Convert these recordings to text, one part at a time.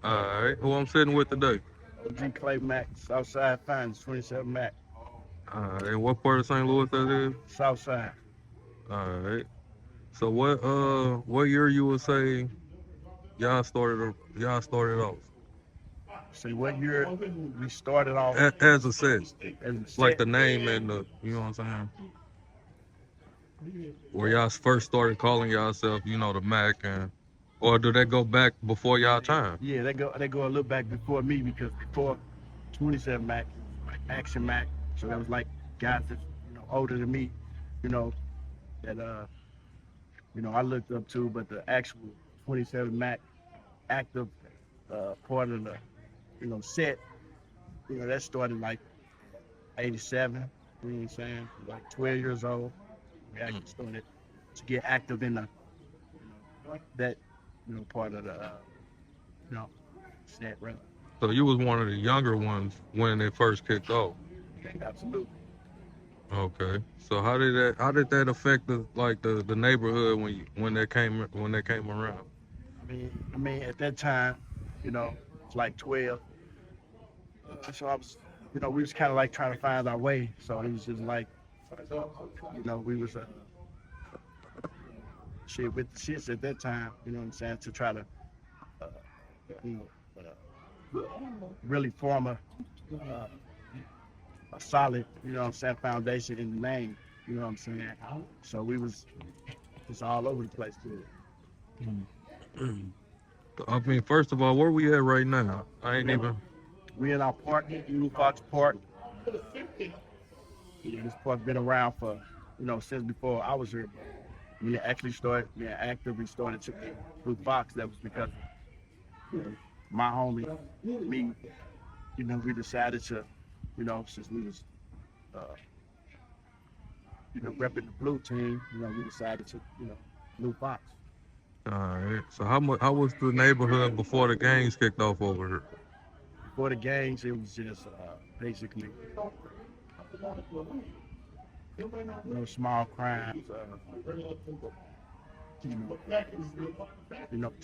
Alright, who I'm sitting with today? G Clay Mac, Southside Finds, 27 Mac, And what part of St. Louis that is? Southside. Alright. So what year you would say y'all started off? See what year we started off As a set. as a Like set. the name and the you know what I'm saying? Where y'all first started calling yourself, the Mac and or do that go back before y'all time? Yeah, they go a little back before me because before 27 Mac, it was like Action Mac. So that was like guys that older than me, you know that I looked up to. But the actual 27 Mac active part of the set, that started like 87. You know what I'm saying? Like 12 years old, we Mm. actually started to get active in the that part of the you know set, right? So you was one of the younger ones when it first kicked off. Absolutely. Okay. So how did that affect the neighborhood when they came around? I mean, at that time, it's like 12. So I was, we was kind of like trying to find our way. So it was just like, we was shit with the shits at that time. You know what I'm saying? To try to, uh, you know, really form a solid, what I'm saying, foundation in the name. You know what I'm saying? So we was just all over the place with I mean, first of all, where we at right now? I ain't it. even. We in our park, New Fox Park. Yeah, this park been around for, since before I was here. When it actually started, when it actively started to Blue Fox, that was because my homie, me, we decided to, since we was, uh, repping the blue team, we decided to, Blue Fox. All right. So how was the neighborhood before the gangs kicked off over here? Before the gangs, it was just basically, small crimes,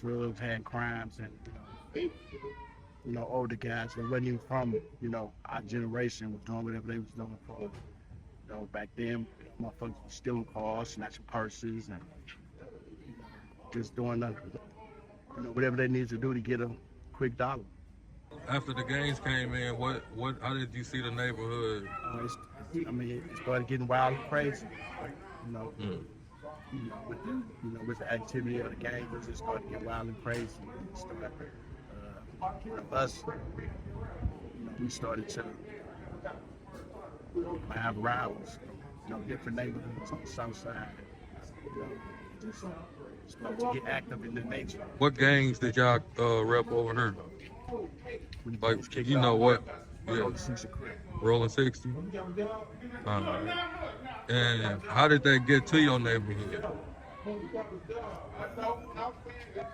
drugs, had crimes, and older guys that wasn't even from, our generation was doing whatever they was doing for, back then, motherfuckers was stealing cars, snatching purses, and just doing whatever they needed to do to get a quick dollar. After the gangs came in, how did you see the neighborhood? It started getting wild and crazy. You know, Mm. with the activity of the gang, it just started getting wild and crazy. It started, us, we started to have rivals, different neighborhoods on the south side. You know, just started to get active in the nature. What gangs did y'all rep over here? When the Like, gangs kicked you know off, what? Yeah, Roller Six Crib. rolling 60. And how did that get to your neighborhood?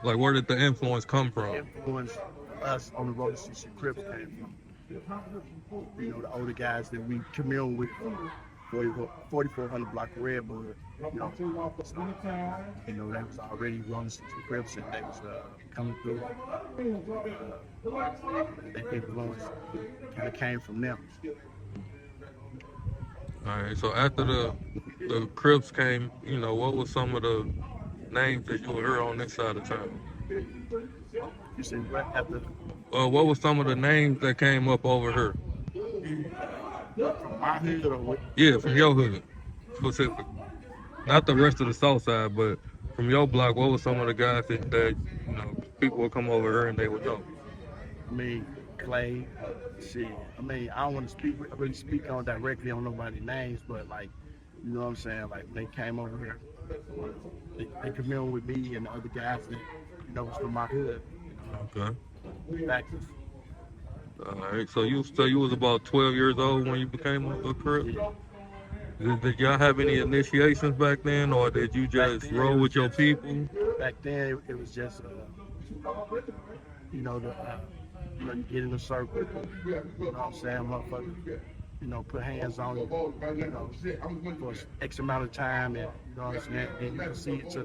Like, where did the influence come The from? influence of us on the Roller Six Crips came from. The older guys that we commune with, 4400 block of Redwood, so, they was already running 60 Crips and they was coming through. That influence kind of came from them. All right. So after the Crips came, what was some of the names that you heard on this side of town? You see, right after What was some of the names that came up over here? from my hood or what? Yeah, from your hood, specifically. Not the rest of the south side, but from your block, what was some of the guys that people would come over here and they would know? I mean, Clay, shit. I don't want to really speak on directly on nobody's names, but like, you know what I'm saying? Like, when they came over here, they communed with me and the other guys that, was from my hood, Okay. back All right. So you was about 12 years old when you became a Crip. yeah. Did y'all have any initiations back then, or did you Back just then, it roll was with your just, people? back then, it was just, the, you get in a circle, you know what I'm saying, motherfucker, put hands on you, for X amount of time, and, you know what I'm saying, and you proceed to,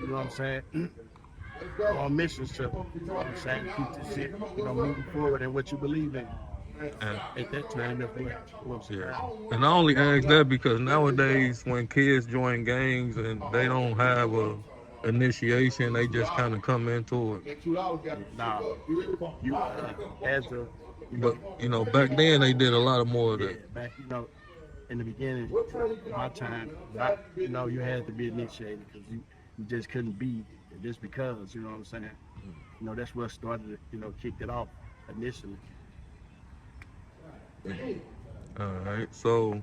you know what I'm saying, on missions to, you know what I'm saying, keep this shit, you know, moving forward and what you believe in. And At that time, that's what was yeah, around. and I only ask that because nowadays when kids join gangs and they don't have a initiation, they just kind of come into it. Nah, you as a, you But know, you know, back then they did a lot of more of yeah, that. back, you know, in the beginning of my time, I, you know, you had to be initiated because you just couldn't be just because, you know what I'm saying? You know, that's what started, you know, kicked it off initially. All right. So,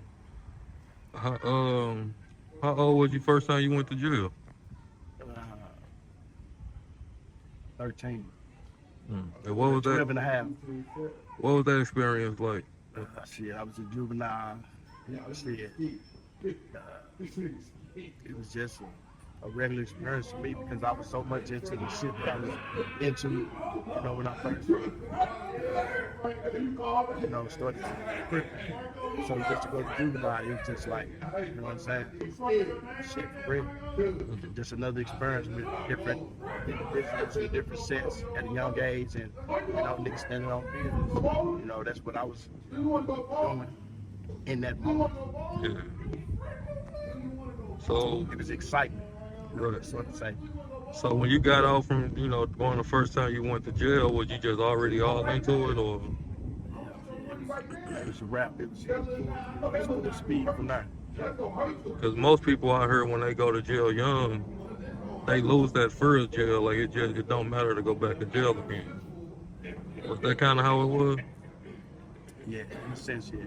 how how old was you first time you went to jail? Uh, 13, And what was that? 12 and a half. What was that experience like? Shit, I was a juvenile. Shit, it was just a regular experience for me because I was so much into the shit that I was into, you know, when I first, you know, started to so just to go to juvenile, it was just like, you know what I'm saying? Shit, for real. Just another experience with different individuals and different sets at a young age and, you know, niggas standing on business. You know, that's what I was doing in that moment. Yeah. So, It was excitement, you know, right. that's what I'm saying. So when you got out from, you know, going the first time you went to jail, was you just already all into it, or? It was a wrap. It was full speed from there. Because most people out here when they go to jail young, they lose that first jail. Like it don't matter to go back to jail again. Was that kind of how it was? Yeah, in a sense, yeah.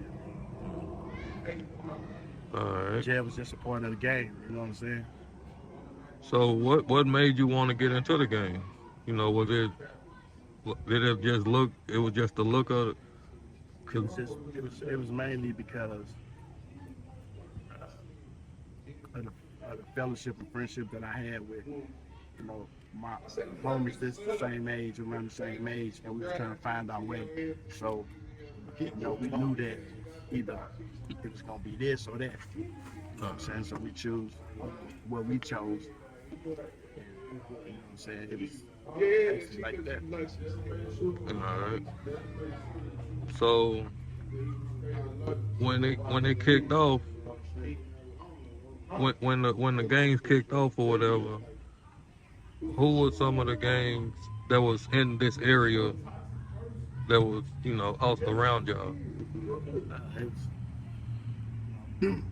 All right. Jail was just a part of the game, you know what I'm saying? So what made you want to get into the game? You know, did it just look? It was just the look of it. It 'Cause- was just, it was mainly because of the fellowship and friendship that I had with, you know, my homies this the same age, around the same age, and we was trying to find our way. So, you know, we knew that either it was gonna be this or that. You know what I'm saying? So we choose what we chose. And, you know what I'm saying? It was basically like that. all right. So when it kicked off, when the games kicked off or whatever, who were some of the gangs that was in this area that was, you know, all around y'all? It was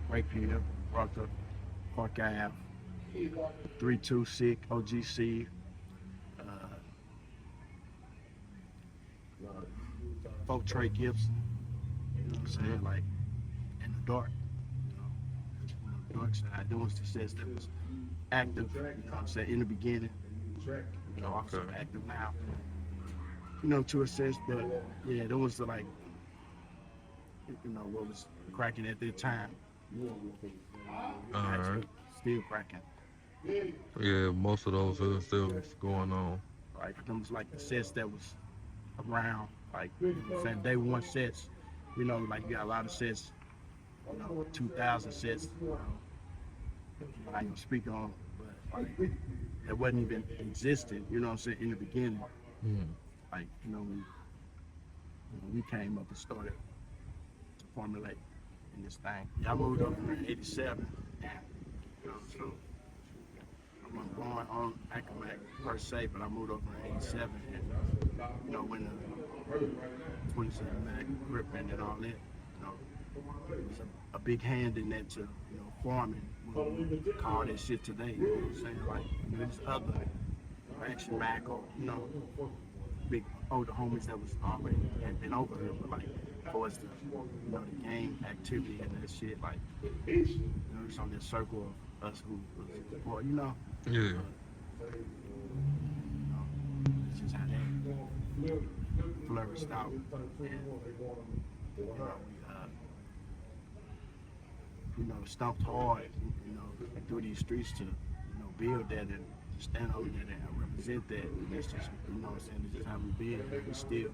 right here, rocked up Park Ave, 326 OGC, uh, folk Trey Gibson. You know what I'm saying? Like in the dark, you know, on the dark side. Those the sets that was active, you know what I'm saying, in the beginning. You know, also Okay. active now. You know, to a sense, but yeah, those were like, you know, what was cracking at that time. All right. Actually, still cracking. Yeah, most of those are still going on. Like them was like the sets that was around, like you know what I'm saying, day one sets. You know, like you got a lot of sets, you know, 2,000 sets. You know, I ain't gonna speak on, but like that wasn't even existed. You know what I'm saying, in the beginning. Mm. Like we came up and started to formulate in this thing. Yeah, I moved over in '87. You know, so I wasn't born on Accomac per se, but I moved over in '87, and you know when the 27 Mac gripping and all that, you know, it was a big hand in that to, you know, farming. What we call that shit today. You know what I'm saying? Like, you know, there's other Action Mac or, you know, big older homies that was already had been over here, but like for us to, you know, the gang activity and that shit, like, you know, it's on this circle of us who was support, you know. Yeah. You know, it's just how that flourished out. And, you know, we, stumped hard, you know, through these streets to, you know, build that and stand on that and represent that. And that's just, you know what I'm saying, it's just how we build. We still,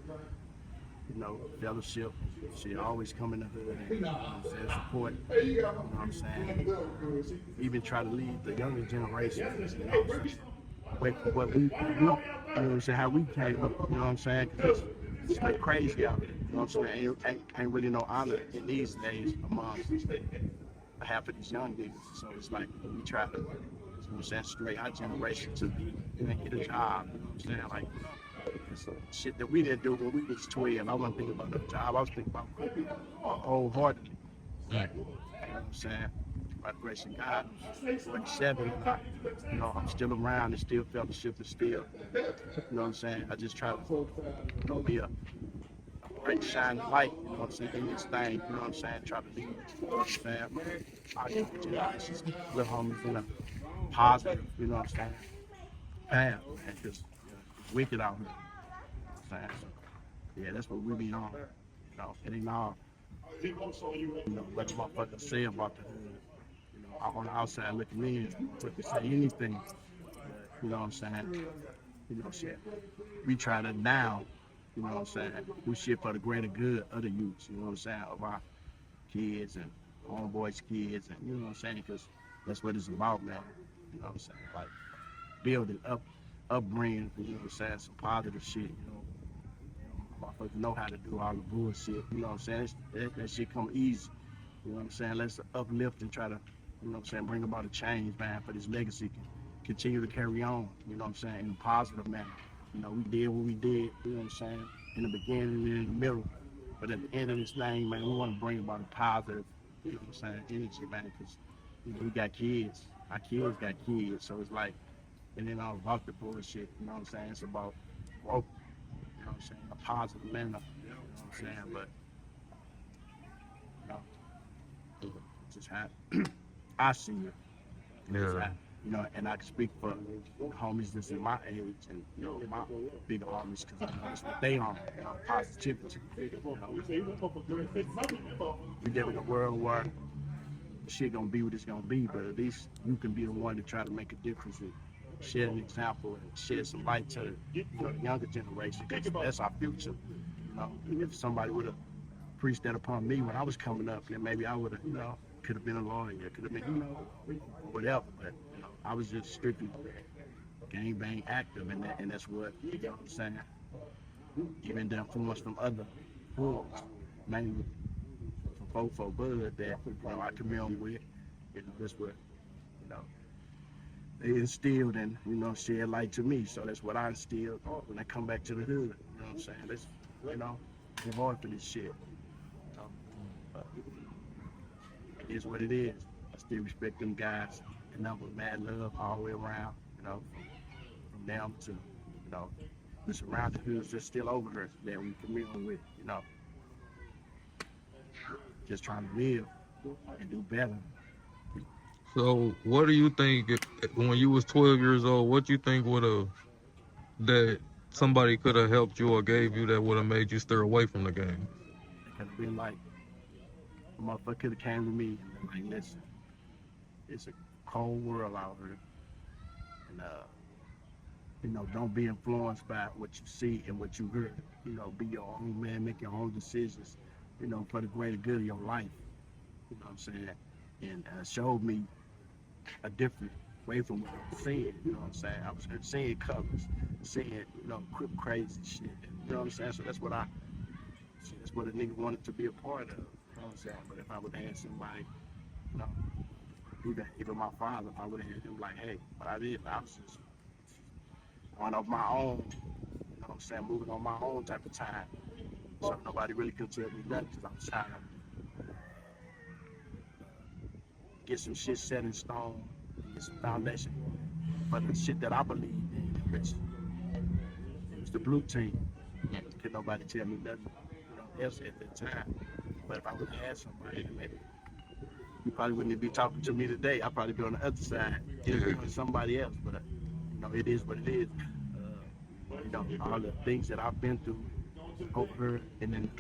you know, fellowship, shit, always come in the hood and, you know what I'm saying, support, you know what I'm saying, even try to lead the younger generation, you know what I'm saying. wait for what we you know what I'm saying, how we came up, you know what I'm saying? 'Cause it's like crazy out there, you know what I'm saying? Ain't really no honor in these days amongst half of these young niggas. So it's like we try to, you know what I'm saying, straight our generation to get a job, you know what I'm saying? Like, it's shit that we didn't do when we was 12. I wasn't thinking about no job. I was thinking about wholeheartedly. Mm. You know what I'm saying? By the grace of God, I'm 47, and I'm still around and still fellowship and still, you know what I'm saying? I just try to, be a bright shining light, you know what I'm saying, in this thing, you know what I'm saying? Try to lead, you know what I'm saying? Our younger generations, little homies in a positive, you know what I'm saying, path, man, because it's wicked out here, you know what I'm saying? So, yeah, that's what we be on. It ain't all, what the motherfuckers say about the hood. On the outside looking in, but they say anything, you know what I'm saying? Shit. We try to now, you know what I'm saying, do shit for the greater good of the youth, you know what I'm saying, of our kids and homeboys' kids, and you know what I'm saying, because that's what it's about, man. You know what I'm saying? Like building upbringing, you know what I'm saying, some positive shit, motherfuckers know how to do all the bullshit, you know what I'm saying? That shit come easy, you know what I'm saying? Let's uplift and try to, you know what I'm saying, bring about a change, man, for this legacy can continue to carry on, you know what I'm saying, in a positive manner. We did what we did, you know what I'm saying, in the beginning and in the middle. But at the end of this thing, man, we want to bring about a positive, you know what I'm saying, energy, man, because we got kids. Our kids got kids, so it's like, it ain't all about the bullshit, you know what I'm saying? It's about growth, you know what I'm saying, a positive manner, you know what I'm saying? But, you know, it just happened. I see it. Yeah. And I can speak for the homies that's in my age and, my bigger homies, because I know that's what they on, positivity. We live in a world where shit gonna be what it's gonna be, but at least you can be the one to try to make a difference and share an example and shed some light to the younger generation, because that's our future. If somebody would have preached that upon me when I was coming up, then maybe I would have, could have been a lawyer, could have been, whatever. But I was just strictly gang bang active, and that's what, you know what I'm saying. Even the influence from other hoods, mainly from Fofo Bud that I commune with, that's what you know they instilled and shed light to me. So that's what I instilled when I come back to the hood. You know what I'm saying? Let's get hard for this shit. But it is what it is. I still respect them guys, and nothing but mad love all the way around. From them to the surrounding hoods that's still over here that we commune with. Just trying to live and do better. So, what do you think when you was 12 years old? What you think would have that somebody could have helped you or gave you that would have made you steer away from the game? It could have been like, a motherfucker could have came to me and been like, listen, it's a cold world out here, and don't be influenced by what you see and what you heard. Be your own man, make your own decisions, for the greater good of your life. You know what I'm saying? And showed me a different way from what I was saying. You know what I'm saying? I was seeing colors, seeing, quick crazy shit. You know what I'm saying? So that's what a nigga wanted to be a part of. You know what I'm saying? But if I would have had somebody, you know, even my father, if I would have had him like, hey, what I did, I was just going off my own, you know what I'm saying, moving on my own type of time. So nobody really could tell me nothing, because I was trying to get some shit set in stone, get some foundation for the shit that I believed in, which it was the blue team. Could nobody tell me nothing, else at that time. But if I would have had somebody, maybe you probably wouldn't be talking to me today. I'd probably be on the other side, interviewing somebody else. But it is what it is. All the things that I've been through over and then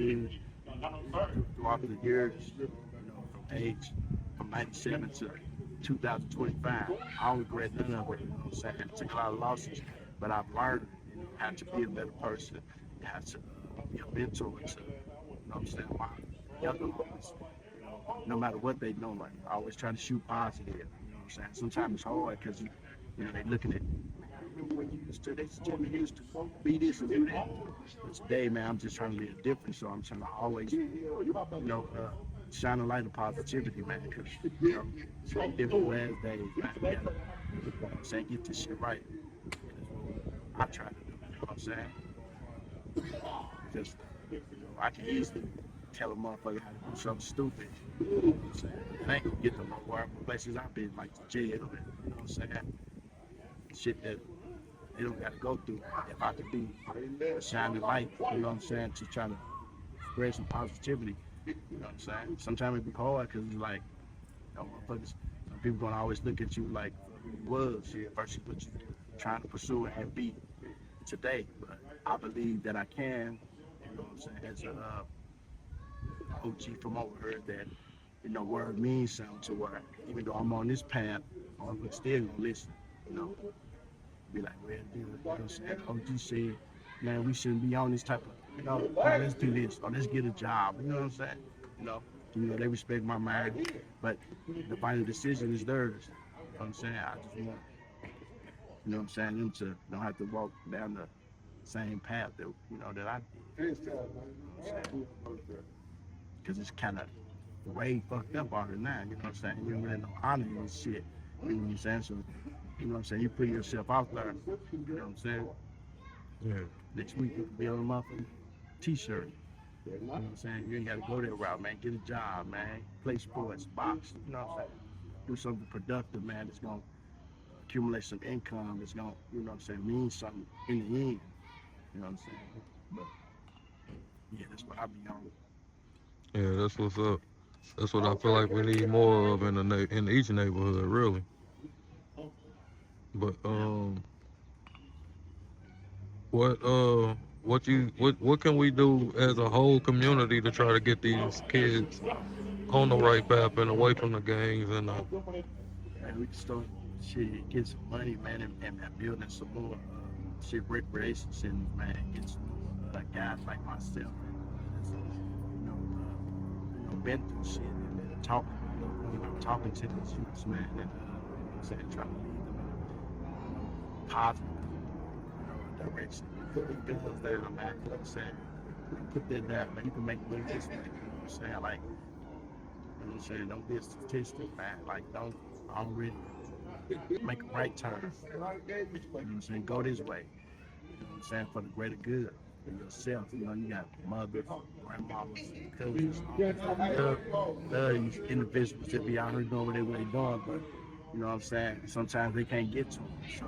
throughout the years, from age from 97 to 2025. I don't regret none of it, you know what I'm saying? I took a lot of losses, but I've learned how to be a better person, how to be a mentor to, what I'm saying, my younger homies. No matter what they doing, I always try to shoot positive, you know what I'm saying? Sometimes it's hard because, they looking at remember when you used to, they still used to be this and do that. But today, man, I'm just trying to live different. So I'm trying to always, shine a light of positivity, man. Because, it's like different last days, man. We gotta, saying, get this shit right. And that's what I try to do, you know what I'm saying? Because, I can easily tell a motherfucker how to do something stupid. You know what I'm saying? And I ain't gonna get them nowhere. Places I've been, like the jail, and, you know what I'm saying? Shit that they don't gotta go through. If I could be a shining light, you know what I'm saying, to try to spread some positivity, you know what I'm saying? Sometimes it be hard because it's like, motherfuckers, some people gonna always look at you like who you was versus what you trying to pursue and be today. But I believe that I can, you know what I'm saying, as a OG from over here that, word means something to where even though I'm on this path, I'm still gonna listen, you know. Be like, well, dude, you know what I'm saying? OG said, man, we shouldn't be on this type of, let's do this or let's get a job. You know what I'm saying? You know, they respect my mind, but the final decision is theirs. You know what I'm saying? I just want, them to don't have to walk down the same path that, that I did. You know what I'm saying? Because it's kind of way fucked up out here now. You know what I'm saying? You don't really know honor and shit. You know what I'm saying? So, you know what I'm saying? You put yourself out there. You know what I'm saying? Yeah. Next week you can be on a motherfucking t-shirt. You know what I'm saying? You ain't got to go that route, man. Get a job, man. Play sports, box. You know what I'm saying? Do something productive, man. That's gonna accumulate some income. That's gonna, you know what I'm saying, mean something in the end. You know what I'm saying? But yeah, that's what I be on. Yeah, that's what's up. That's what I feel like we need more of in each neighborhood, really. But Yeah. what what can we do as a whole community to try to get these kids on the right path and away from the gangs and Man, we can start shit, get some money, man, and building some more recreation centers, man. Get some more guys like myself that's, been through shit and talking, talking to these youths, man, and saying trying to lead them in a positive, direction. Put these guns down, man. You know what I'm saying? Put that down, man. You can make money this way. You know what I'm saying? Like, you know what I'm saying? Don't be a statistic, man. Like, don't already make a right turn. You know what I'm saying? Go this way. You know what I'm saying? For the greater good of yourself. You know, you got mothers, grandmamas, cousins, these individuals that be out here doing what they doing, but you know what I'm saying? Sometimes they can't get to them. So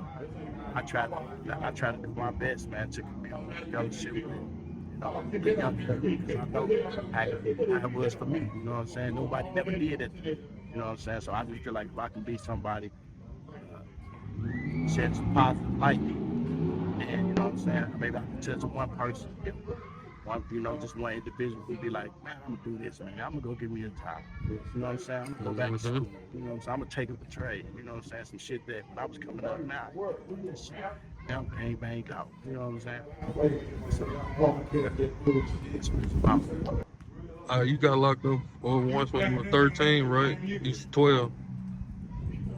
I try to do my best, man, to build a fellowship with, the young people, because I know how it was for me. You know what I'm saying? Nobody never did it. You know what I'm saying? So I just feel like if I can be somebody, shed some positive light, and you know what I'm saying? Maybe I can touch one person, one, just one individual who be like, man, I'm gonna do this, man. I'm gonna go get me a job. You know what I'm saying? I'm gonna go back to school. You know what I'm saying? I'm gonna take up a trade. You know what I'm saying? Some shit that when I was coming up now, this shit. Now bang bang out. You know what I'm saying? So, that's what it's about. you got locked up once when you were 13, right? You're 12.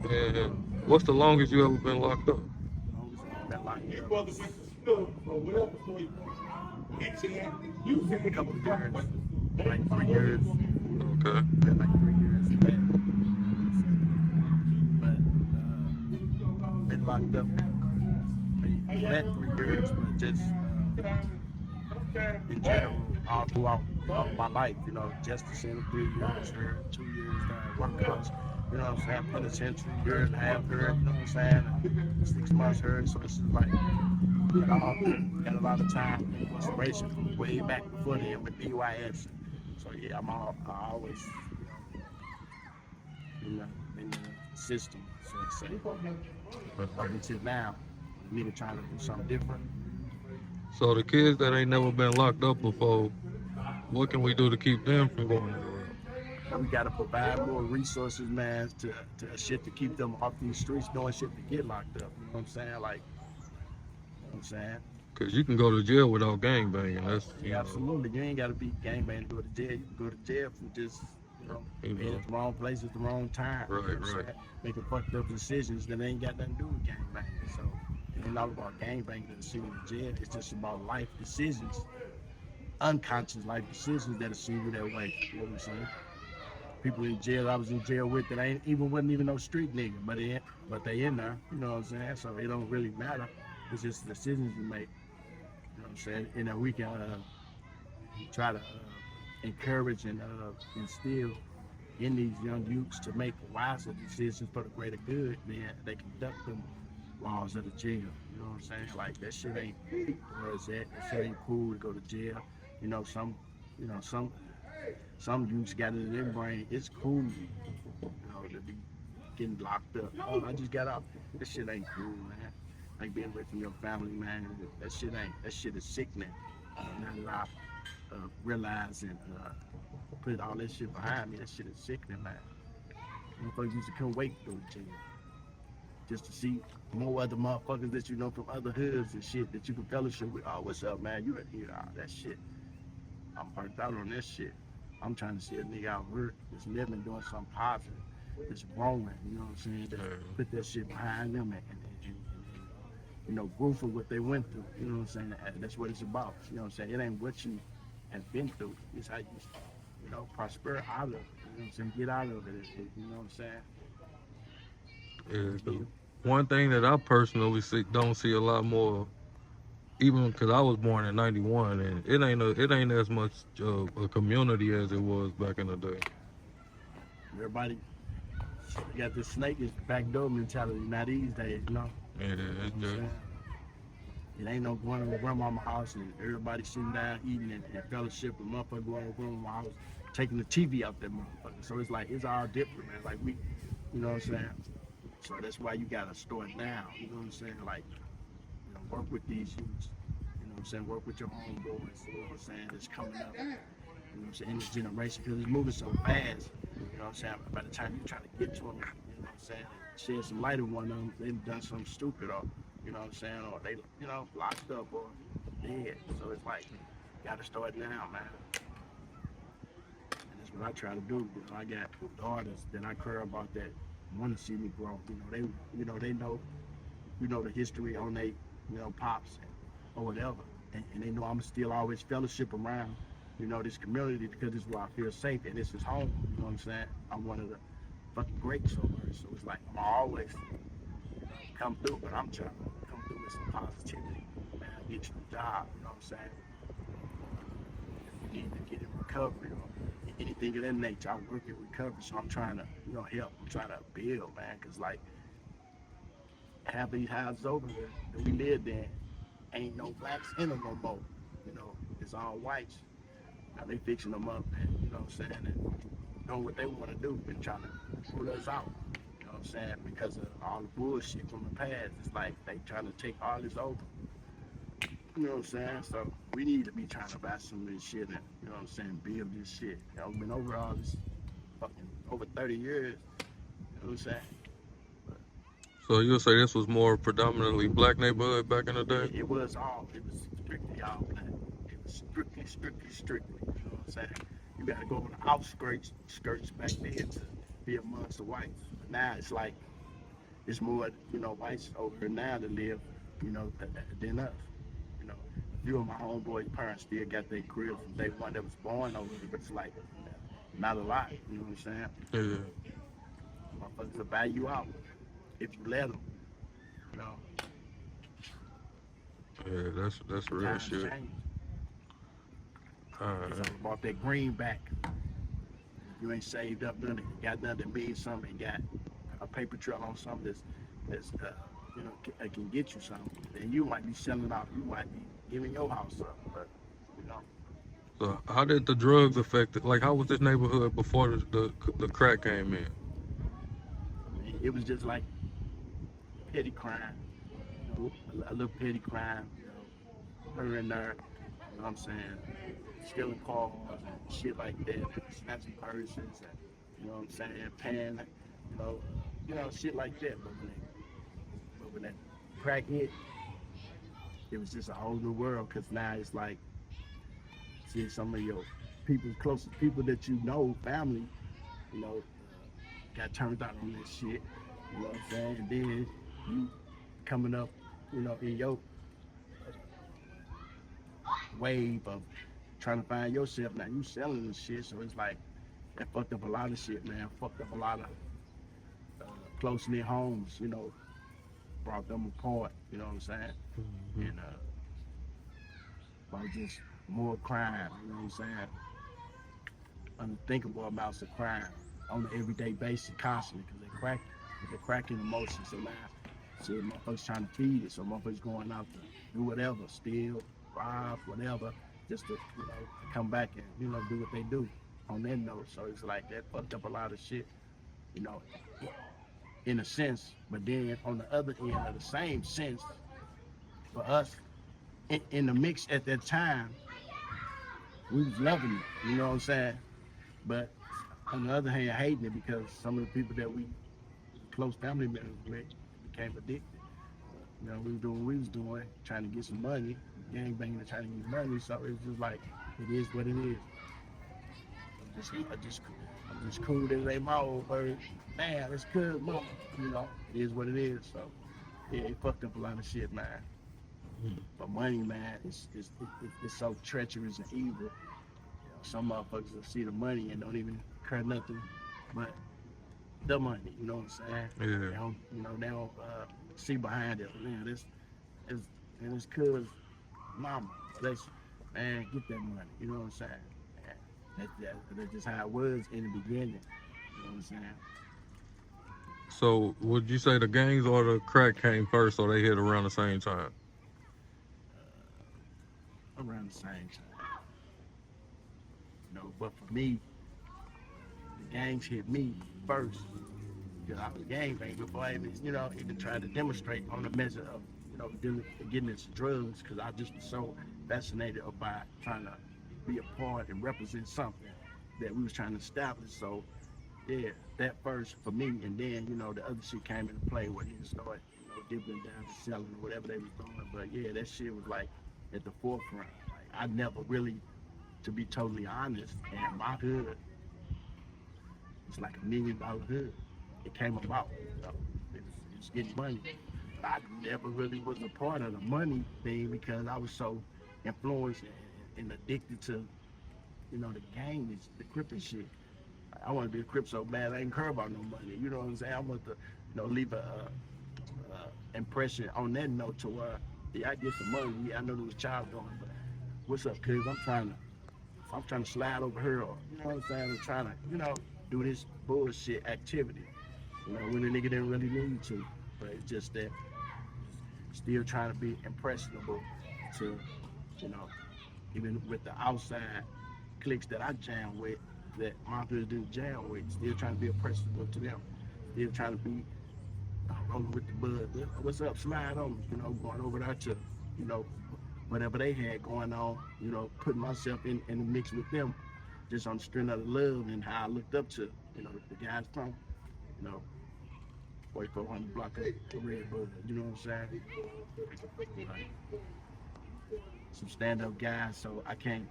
And what's the longest you ever been locked up? That like a couple of years, like 3 years. Okay. Yeah, like 3 years. But been locked up that 3 years, but just in general, all throughout my life, justice in 3 years here, 2 years workouts, you know what I'm saying, penitentiary, year and a half here, you know what I'm saying, 6 months here, so it's just like, got a lot of time and inspiration from way back before then with BYS. So yeah, I always, in the system, so to say, up until now, nigga trying to do something different. So the kids that ain't never been locked up before, what can we do to keep them from going that route? And we gotta provide more resources, man, to shit to keep them off these streets doing shit to get locked up. You know what I'm saying? Like, you know what I'm saying? Cause you can go to jail without gang banging. That's Yeah, absolutely. You ain't gotta be gangbang to go to jail. You can go to jail for just, being at the wrong place at the wrong time. You know right, what I'm right. saying? Making fucked up decisions that ain't got nothing to do with gangbanging. So It ain't all about gangbanging in the city of jail. It's just about life decisions, unconscious life decisions that are seen you that way. You know what I'm saying? People in jail I was in jail with that ain't even wasn't even no street nigga, but they in there. You know what I'm saying? So it don't really matter. It's just the decisions you make. You know what I'm saying? And then we can try to encourage and instill in these young youths to make wiser decisions for the greater good. Then they conduct them walls of the jail. You know what I'm saying? Like that shit ain't where it's at. That shit ain't cool to go to jail. You know you know some youths got it in their brain. It's cool, to be getting locked up. Oh, I just got out. This shit ain't cool, man. Like being away from your family, man. That shit is sickening. Now that I realize and put all that shit behind me, that shit is sickening, man. Motherfuckers used to come wait to go to jail just to see more other motherfuckers that you know from other hoods and shit that you can fellowship with. Oh, what's up, man? You in here? Oh, that shit. I'm burnt out on that shit. I'm trying to see a nigga out here that's living, doing something positive, that's growing, you know what I'm saying? That put that shit behind them and grew for what they went through. You know what I'm saying? That's what it's about. You know what I'm saying? It ain't what you have been through. It's how prosper out of it. You know what I'm saying? Get out of it. You know what I'm saying? Yeah, 'cause one thing that I personally don't see a lot more, even because I was born in '91, and it ain't as much a community as it was back in the day. Everybody got this snake is backdoor mentality now these days, you know? Yeah, You know it's what I'm just, saying? It ain't no going to grandmama's house and everybody sitting down eating and fellowship and motherfucker going to grandmama's house, taking the TV out that motherfucker. So it's like, it's all different, man. Like you know what I'm saying? So that's why you got to start now. You know what I'm saying? Like, work with these youths. You know what I'm saying? Work with your homeboys. You know what I'm saying? That's coming up. You know what I'm saying? In this generation, because it's moving so fast. You know what I'm saying? By the time you try to get to them, you know what I'm saying? Shed some light on one of them, they've done something stupid or, you know what I'm saying? Or they, locked up or dead. So it's like, gotta start now, man. And that's what I try to do. I got daughters that I care about that want to see me grow. They know, the history on they, pops or whatever. And they know I'm still always fellowship around, this community because this is where I feel safe and this is home. You know what I'm saying? I'm one of the fucking greats over here. So it's like I'm always come through, but I'm trying to come through with some positivity. Man, get you a job, you know what I'm saying? If you need to get in recovery or anything of that nature, I work in recovery. So I'm trying to, help. I'm trying to build, man, because like half these houses over there that we lived in ain't no blacks in them no more. It's all whites. Now they fixing them up and, you know what I'm saying, and doing what they want to do and trying to pull us out. You know what I'm saying? Because of all the bullshit from the past. It's like they trying to take all this over. You know what I'm saying? So we need to be trying to buy some of this shit and, you know what I'm saying, build this shit. We've been over all this fucking over 30 years. You know what I'm saying? But so you'll say this was more predominantly black neighborhood back in the day? it was strictly all black. It was strictly. You know what I'm saying? You got to go on the skirts back then to be amongst the whites. But now it's like, it's more, whites over here now that live, than us. A few of my homeboys' parents still got their cribs from day one that was born over here, but it's like, not a lot. You know what I'm saying? Yeah, Motherfuckers will buy you out if you let them. You know, yeah, that's real times shit. change. It's Alright. all about that greenback. If you ain't saved up nothing, got nothing that means something, got a paper trail on something that's that can get you something, then you might be selling out. You might be giving your house up, but you know, So how did the drugs affect it? Like, how was this neighborhood before the crack came in? I mean, it was just like petty crime, a little petty crime, here and there. You know what I'm saying? Stealing cars and shit like that, snatching purses, and you know what I'm saying, paying, shit like that. But when that crack hit, it was just a whole new world. Cause now it's like, see some of your people's closest people that you know, family, got turned out on this shit. You know what I'm saying? And then you coming up in your wave of trying to find yourself. Now you selling this shit, so it's like that fucked up a lot of shit, man. Fucked up a lot of close knit homes, brought them apart. You know what I'm saying? Mhm. And about just more crime. You know what I'm saying? Unthinkable amounts of crime on an everyday basis, constantly, because they're cracking emotions. So now, shit, motherfuckers trying to feed it. So motherfuckers going out to do whatever, steal, rob, whatever, just to come back and do what they do. On that note, so it's like that fucked up a lot of shit, you know, in a sense. But then on the other end of the same sense, for us in the mix at that time, we was loving it. You know what I'm saying? But on the other hand, hating it because some of the people that we close family members with became addicted. We were doing what we was doing, trying to get some money, gang banging and trying to get money. So it's just like it is what it is. I'm just cool as they my old bird. Man, it's good, mama. It is what it is. So yeah, it fucked up a lot of shit, man. But money, man, it's so treacherous and evil. Some motherfuckers will see the money and don't even care nothing but the money. You know what I'm saying? Yeah. They don't see behind it. Man, it's cause mama, bless you, man, get that money. You know what I'm saying? That's just how it was in the beginning. You know what I'm saying? So would you say the gangs or the crack came first, or they hit around the same time? Around the same time. But for me, the gangs hit me first. Because I was gang bang before I even tried to demonstrate on the measure of, getting into drugs, because I just was so fascinated by trying to be a part and represent something that we was trying to establish. So yeah, that first for me, and then, the other shit came into play when niggas started, dipping down to selling or whatever they was doing. But yeah, that shit was like at the forefront. Like I never really, to be totally honest, and my hood, it's like $1 million hood. It came about. It was getting money. I never really was a part of the money thing because I was so influenced and addicted to, the game, the crippin' shit. I want to be a crip so bad I ain't care about no money. You know what I'm saying? I want to, leave a impression on that note to where, yeah, I get some money. Yeah, I know there was child going, but what's up, cuz? I'm trying to slide over here, or you know what I'm saying? I'm trying to, do this bullshit activity. When the nigga didn't really need to. But it's just that still trying to be impressionable to, you know, even with the outside cliques that I jam with, that my hood didn't jam with, still trying to be impressionable to them. Still trying to be rolling with the bud. What's up? Slide on me, going over there to, you know, whatever they had going on, putting myself in the mix with them just on the strength of the love and how I looked up to, the guys from, you know, 4400 block of the Red Bud, you know what I'm saying? Like, some stand-up guys, so I can't,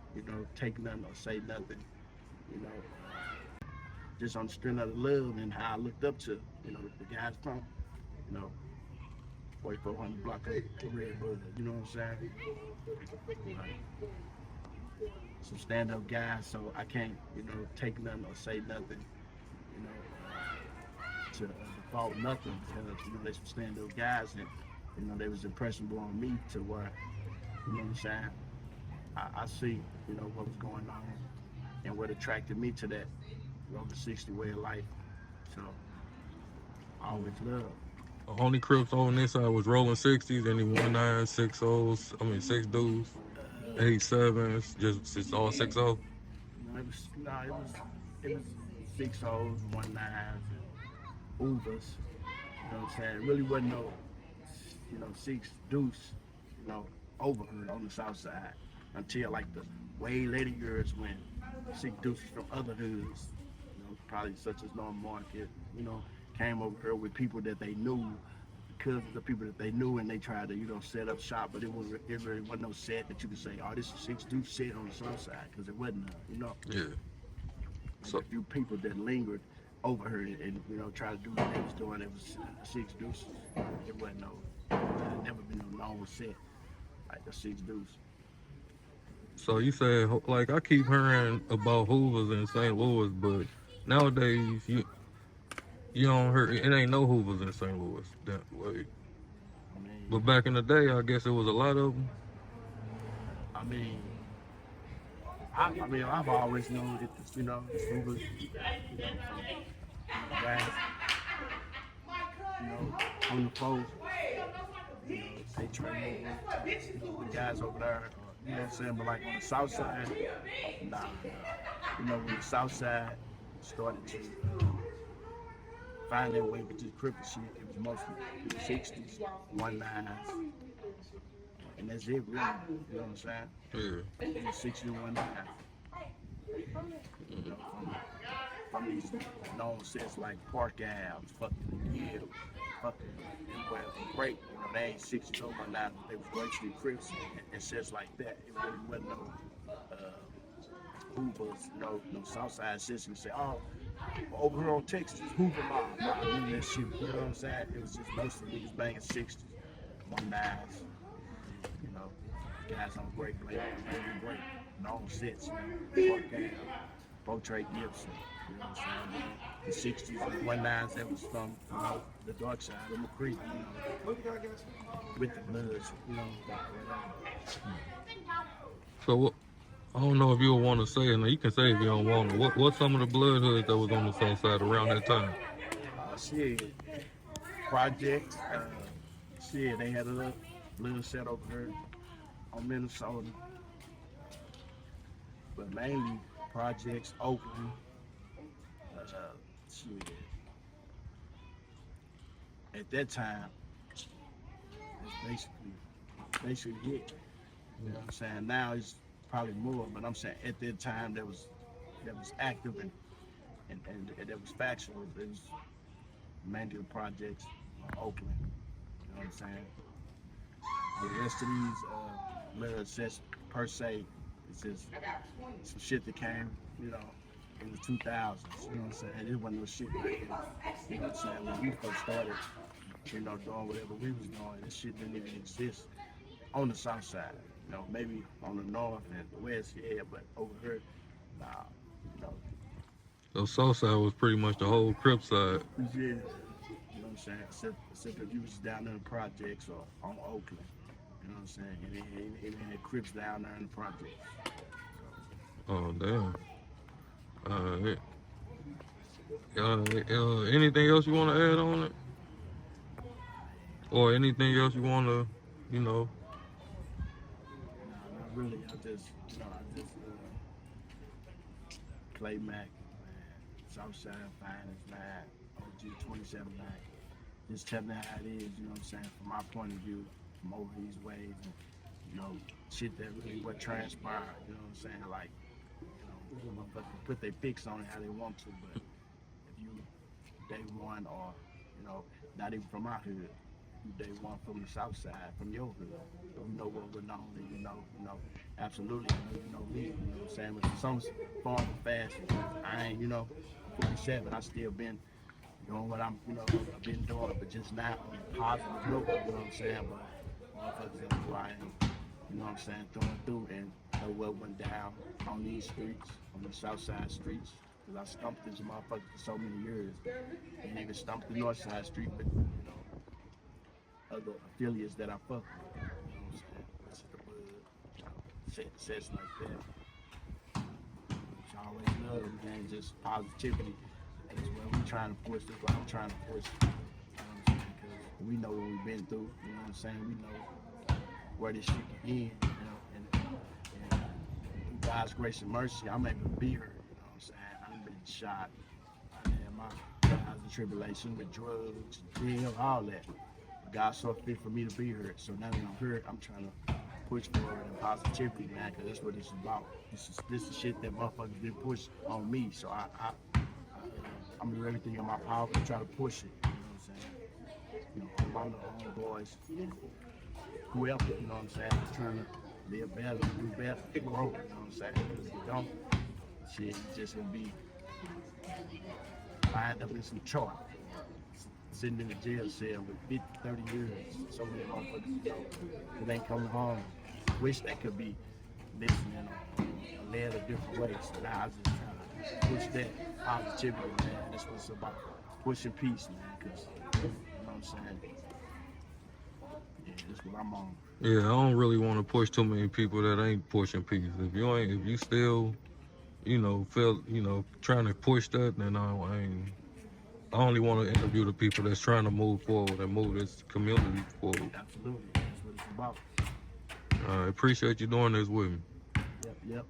take nothing or say nothing, you know, just on the strength of the love and how I looked up to, the guys from, you know, 4400 block of the Red Bud, you know what I'm saying? Like, some stand-up guys, so I can't, take nothing or say nothing, to default nothing because, they some stand-up guys and, they was impressionable on me to where, you know what I'm saying? I see, what was going on and what attracted me to that over 60 way of life. So I always love. The only Crips on this side was rolling 60s, any 19, 60s, I mean 6 dudes, 87s, just it's all 60. It was 6 O's, 19s, and Ubers. You know what I'm saying? It really wasn't no, six deuce, you know, overheard on the south side until like the way later years when six deuces from other hoods, probably such as North Market, came over here with people that they knew, because of the people that they knew, and they tried to, set up shop, but it really wasn't no set that you could say, oh, this is six deuce set on the south side, because it wasn't, Yeah. like So a few people that lingered overheard it and, you know, try to do what they was doing. It was six deuces. It wasn't no, it had never been no normal set like the six deuce. So you said like I keep hearing about Hoovers in St. Louis, but nowadays you don't hear it ain't no Hoovers in St. Louis that way. I mean, But back in the day, I guess it was a lot of them. I mean, I mean, I've always known that, you know, the Ubers, you know, from guys, you know, on the post, you know, they train over, you know, the guys over there, you know what I'm saying? But like on the south side, nah. You know, when the south side started to find their way with this cripple shit, it was mostly in the 60s, 19s, and that's it, really. You know what I'm saying? Yeah. In the 60s and 19s. You know, from these known sets like Park Ave, fucking Yield, fucking anywhere great. You know, they ain't 60s or 19s, but they was great street crips and sets like that. It really wasn't no Hoovers, no Southside sets and say, oh, over here on Texas, Hoover Mob. Nah, none of that shit. You know what I'm saying? It was just mostly niggas banging 60s, 19s, you know, guys on break, like break, known sets, you know, Park Ave. Portrait Gibson, you know what I'm saying? The 60s and 19s, that was from, you know, the dark side of McCree, you know, with the Bloods, you know, So I don't know if you'll want to say it. Now you can say if you don't want to. What's some of the blood hoods that was on the south side around that time? shit, projects, shit, they had a little set over there on Minnesota, but mainly projects, Oakland, shit. At that time, it's basically it. You know what I'm saying? Now it's probably more, but I'm saying at that time that was active and that was factual. It was mainly the projects, Oakland. You know what I'm saying? The rest of these little sets per se, it's just some shit that came, you know, in the 2000s. You know what I'm saying? It wasn't no shit like that. You know what I'm saying? When we first started, you know, doing whatever we was doing, this shit didn't even exist on the south side. You know, maybe on the north and the west, yeah, but over here, nah, you know, So south side was pretty much the whole Crip side. yeah, you know what I'm saying? Except if you was down in the projects or on Oakland, you know what I'm saying? And it had Crips down there in the projects. Oh damn. Uh, anything else you want to add on it, or anything else you want to, you know? Nah, not really. You know, I just Clay Mack, man, Southside Finest, man, OG 27 Mac. Just telling how it is, you know what I'm saying, from my point of view, from over these ways, and, you know, shit that really what transpired, you know what I'm saying, like, you know, motherfuckers put their pics on it how they want to, but if you day one or, you know, not even from my hood, you day one from the south side, from your hood, you know what we're known, and you know, absolutely, you know me, you know what I'm saying, with some form of fashion, I ain't, you know, 47, I still been doing what I'm, you know, I've been doing, but just not on a positive note, you know what I'm saying, but motherfuckers know who I am, you know what I'm saying, throwing through and know what went down on these streets, on the south side streets, because I stumped this motherfucker for so many years, and even stumped the north side street with, you know, other affiliates that I fuck with, you know what I'm saying, West of the Bud, you know, sets like that. Which I always love, man, just positivity. That's what we're trying to push, that's what I'm trying to push. You know what I'm saying? Because we know what we've been through, you know what I'm saying? We know where this shit can end, you know, and through God's grace and mercy, I'm able to be here, you know what I'm saying? I've been shot, I had my trials and tribulation with drugs, jail, all that. God saw fit for me to be here. So now that I'm here, I'm trying to push forward and positivity, man, because that's what it's about. This is shit that motherfuckers did push on me. So I'm doing everything in my power to try to push it. You know what I'm saying? You know, my little homeboys, whoever, you know what I'm saying, just trying to live better, do better, grow, you know what I'm saying? Because if you don't, shit, you just gonna be I end up in some chart, sitting in a jail cell with 50, 30 years. So many motherfuckers, you know, that ain't coming home. Wish they could be listening or led a different way. So now I just try to push that positivity, man. That's what it's about. Pushing peace, man. Because, you know what I'm saying? Yeah, that's what I'm on. Yeah, I don't really want to push too many people that ain't pushing peace. If you still, feel, trying to push that, then I ain't. I only want to interview the people that's trying to move forward and move this community forward. Absolutely. That's what it's about. I appreciate you doing this with me. Yep, yep.